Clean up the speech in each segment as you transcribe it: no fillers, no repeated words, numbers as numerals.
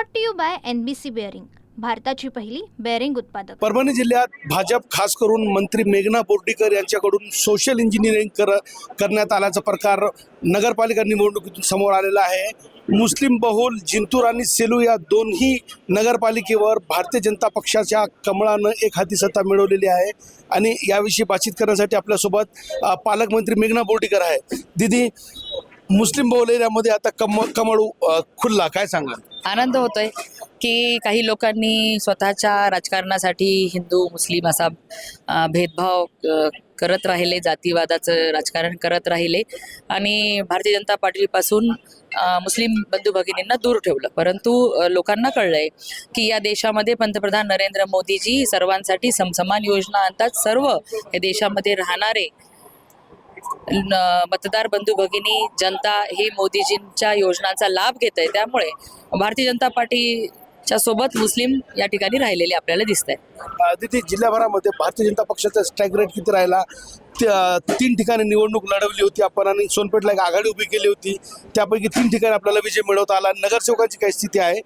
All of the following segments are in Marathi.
Brought to you by NBC bearing, भारताची पहिली बेअरिंग उत्पादक। परभणी जिल्ह्यात भाजप खास करून मंत्री मेघना बोर्डीकर यांच्याकडून सोशल इंजिनिअरिंग करण्यात आल्याचा प्रकार नगरपालिका निवडणुकीतून समोर आलेला आहे। मुस्लिम बहुल जिंतूर आणि सेलू या दोन्ही नगरपालिकेवर भारतीय जनता पक्षाच्या कमळानं एक हाती सत्ता मिळवलेली आहे आणि याविषयी बातचीत करण्यासाठी आपल्यासोबत पालकमंत्री मेघना बोर्डीकर आहे। दीदी, मुस्लिम बहुल एरियामध्ये आता कमळ खुलला, काय सांगाल? आनंद होतोय की काही लोकांनी स्वतःच्या राजकारणासाठी हिंदू मुस्लिम असा भेदभाव करत राहिले, जातीवादाचं राजकारण करत राहिले आणि भारतीय जनता पार्टीपासून मुस्लिम बंधू भगिनींना दूर ठेवलं। परंतु लोकांना कळलंय की या देशामध्ये पंतप्रधान नरेंद्र मोदीजी सर्वांसाठी समसमान योजना आणतात। सर्व या देशामध्ये राहणारे मतदार बंधू भगिनी जनता हे मोदीजींच्या योजनांचा लाभ घेत आहे। त्यामुळे भारतीय जनता पार्टीच्या सोबत मुस्लिम या ठिकाणी राहिलेले आपल्याला दिसत आहे। तिथे जिल्ह्याभरामध्ये भारतीय जनता पक्षाचा स्ट्राईक रेट किती राहिला? 3 ठिकाणी निवडणूक लढवली होती आपण आणि सोनपेठला एक आघाडी उभी केली होती, त्यापैकी 3 ठिकाणी आपल्याला विजय मिळवता आला। नगरसेवकांची काय स्थिती आहे?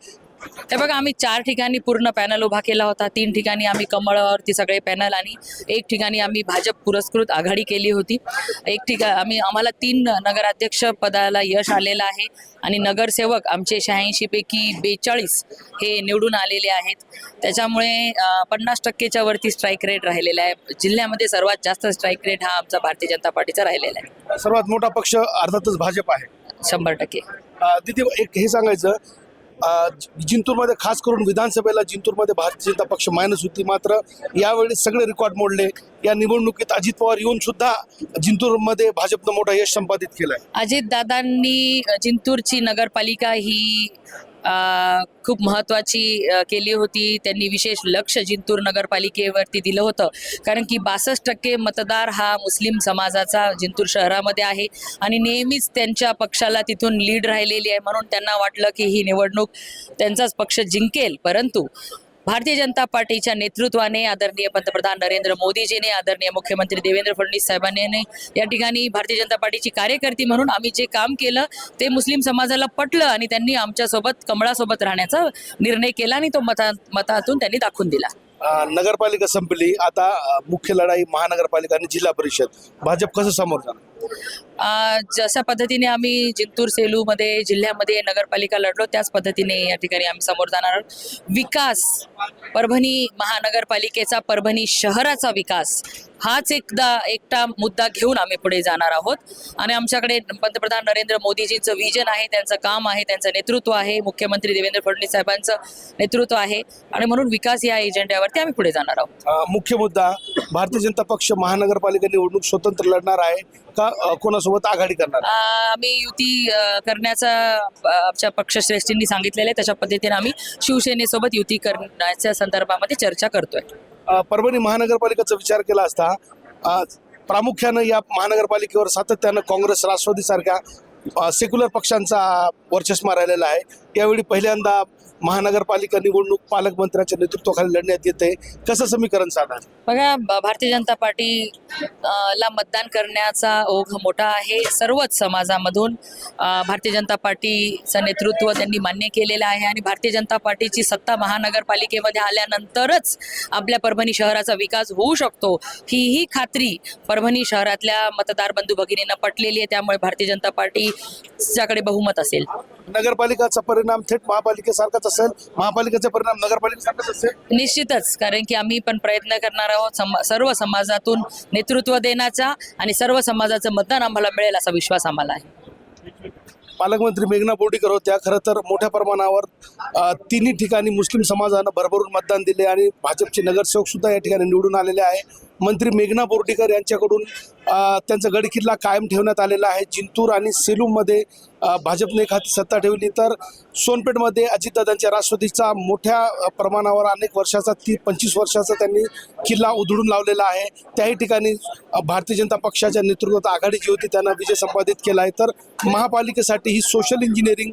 हे बघा, आम्ही 4 ठिकाणी पूर्ण पॅनल उभा केला होता। 3 ठिकाणी आम्ही कमळावरती सगळे पॅनल आणि 1 ठिकाणी आम्ही भाजप पुरस्कृत आघाडी केली होती। आम्हाला 3 नगराध्यक्ष पदाला यश आलेलं आहे आणि नगरसेवक आमचे 86 पैकी 42 हे निवडून आलेले आहेत। त्याच्यामुळे 50% वरती स्ट्राईक रेट राहिलेला आहे। जिल्ह्यामध्ये सर्वात जास्त स्ट्राईक रेट हा आमचा भारतीय जनता पार्टीचा राहिलेला आहे। सर्वात मोठा पक्ष अर्थातच भाजप आहे, 100%। तिथे एक हे सांगायचं, जिंतूरमध्ये खास करून विधानसभेला जिंतूरमध्ये भारतीय जनता पक्ष मायनस होती, मात्र यावेळी सगळे रेकॉर्ड मोडले। या निवडणुकीत अजित पवार येऊन सुद्धा जिंतूरमध्ये भाजपनं मोठा यश संपादित केलंय। अजित दादांनी जिंतूरची नगरपालिका ही खूप महत्त्वाची केली होती। त्यांनी विशेष लक्ष जिंतूर नगरपालिकेवरती दिलं होतं, कारण की 62% मतदार हा मुस्लिम समाजाचा जिंतूर शहरामध्ये आहे आणि नेहमीच त्यांच्या पक्षाला तिथून लीड राहिलेली आहे। म्हणून त्यांना वाटलं की ही निवडणूक त्यांचाच पक्ष जिंकेल। परंतु भारतीय जनता पार्टीच्या नेतृत्वाने, आदरणीय पंतप्रधान नरेंद्र मोदीजीने, आदरणीय मुख्यमंत्री देवेंद्र फडणवीस साहेबांनी या ठिकाणी भारतीय जनता पार्टीची कार्यकर्ती म्हणून आम्ही जे काम केलं ते मुस्लिम समाजाला पटलं आणि त्यांनी आमच्यासोबत कमळासोबत राहण्याचा निर्णय केला आणि तो मतातून त्यांनी दाखवून दिला। नगरपालिका संपली, आता मुख्य लढाई महानगरपालिका आणि जिल्हा परिषद, भाजप कसं समोर जाणार? जशा पद्धतीने आम्ही जिंतूर सेलूमध्ये जिल्ह्यामध्ये नगरपालिका लढलो त्याच पद्धतीने या ठिकाणी आम्ही समोर जाणार आहोत। विकास, परभणी महानगरपालिकेचा, परभणी शहराचा विकास हाच एकटा मुद्दा घेऊन आम्ही पुढे जाणार आहोत आणि आमच्याकडे पंतप्रधान नरेंद्र मोदीजींचं विजन आहे, त्यांचं काम आहे, त्यांचं नेतृत्व आहे, मुख्यमंत्री देवेंद्र फडणवीस साहेबांचं नेतृत्व आहे आणि म्हणून विकास या एजेंड्यावरती आम्ही पुढे जाणार आहोत। मुख्य मुद्दा, भारतीय जनता पक्ष महानगरपालिका निवडणूक स्वतंत्र लढणार आहे का कोणासोबत आघाडी करणार? आम्ही युती करण्याचा आमच्या पक्षश्रेष्ठींनी सांगितलेलं आहे, त्याच्या पद्धतीने आम्ही शिवसेनेसोबत युती करण्याच्या संदर्भामध्ये चर्चा करतोय। परभणी महानगरपालिकेचा विचार केला असता प्रामुख्यानं या महानगरपालिकेवर सातत्यानं काँग्रेस, राष्ट्रवादी सारख्या सेक्युलर पक्षांचा वर्चस्व राहिलेला आहे। यावेळी पहिल्यांदा महानगरपालिका निवडणूक पालकमंत्र्यांच्या नेतृत्वाखाली लढण्यात येते, कसं समीकरण साधणार? बघा, भारतीय जनता पार्टीला मतदान करण्याचा ओघ मोठा आहे। सर्वच समाजामधून भारतीय जनता पार्टीचं नेतृत्व त्यांनी मान्य केलेलं आहे आणि भारतीय जनता पार्टीची सत्ता महानगरपालिकेमध्ये आल्यानंतरच आपल्या परभणी शहराचा विकास होऊ शकतो, ही खात्री परभणी शहरातल्या मतदार बंधू भगिनींना पटलेली आहे। त्यामुळे भारतीय जनता पार्टीच्याकडे बहुमत असेल। नगरपालिकाचा परिणाम थेट महापालिकेसारखाच असेल, महापालिकेचा परिणाम नगरपालिकेसारखाच असेल? निश्चितच, कारण की आम्ही पण प्रयत्न करणार आहोत सर्व समाजातून नेतृत्व देण्याचा आणि सर्व समाजाचं मतदान आम्हाला मिळेल असा विश्वास आम्हाला आहे। पालकमंत्री मेघना बोर्डीकर होत्या। खरं तर मोठ्या प्रमाणावर 3 ठिकाणी मुस्लिम समाजानं भरभरून मतदान दिले आणि भाजपचे नगरसेवक सुद्धा या ठिकाणी निवडून आलेले आहे। मंत्री मेघना बोर्डीकर यांच्याकडून त्यांचा गडकिल्ला कायम ठेवण्यात आलेला आहे। जिंतूर आणि सेलूमध्ये भाजपने एक हाती सत्ता ठेवली, तर सोनपेठमध्ये अजितदादांच्या राष्ट्रवादीचा मोठ्या प्रमाणावर अनेक वर्षाचा 25 वर्षाचा त्यांनी किल्ला उधळून लावलेला आहे। त्याही ठिकाणी भारतीय जनता पक्षाच्या नेतृत्वात आघाडी जी होती त्यांना विजय संपादित केला आहे। तर महापालिकेसाठी ही सोशल इंजिनिअरिंग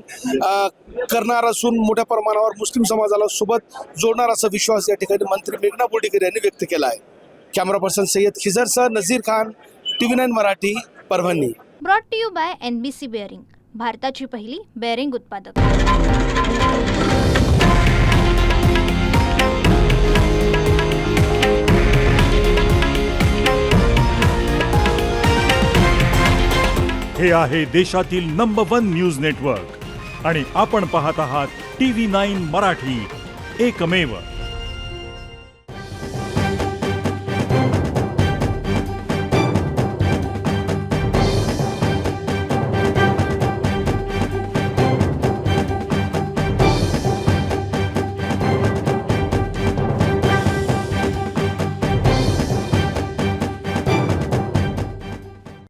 करणार असून मोठ्या प्रमाणावर मुस्लिम समाजाला सोबत जोडणार असा विश्वास या ठिकाणी मंत्री मेघना बोर्डीकर यांनी व्यक्त केला आहे। कॅमेरा पर्सन सय्यद खिजरसह Nazir Khan, TV9 Marathi, Parbhani. Brought to you by NBC bearing, भारताची पहिली बेअरिंग उत्पादक। हे आहे देशातील नंबर 1 न्यूज नेटवर्क आणि आपण पाहत आहात TV9 मराठी, एकमेव.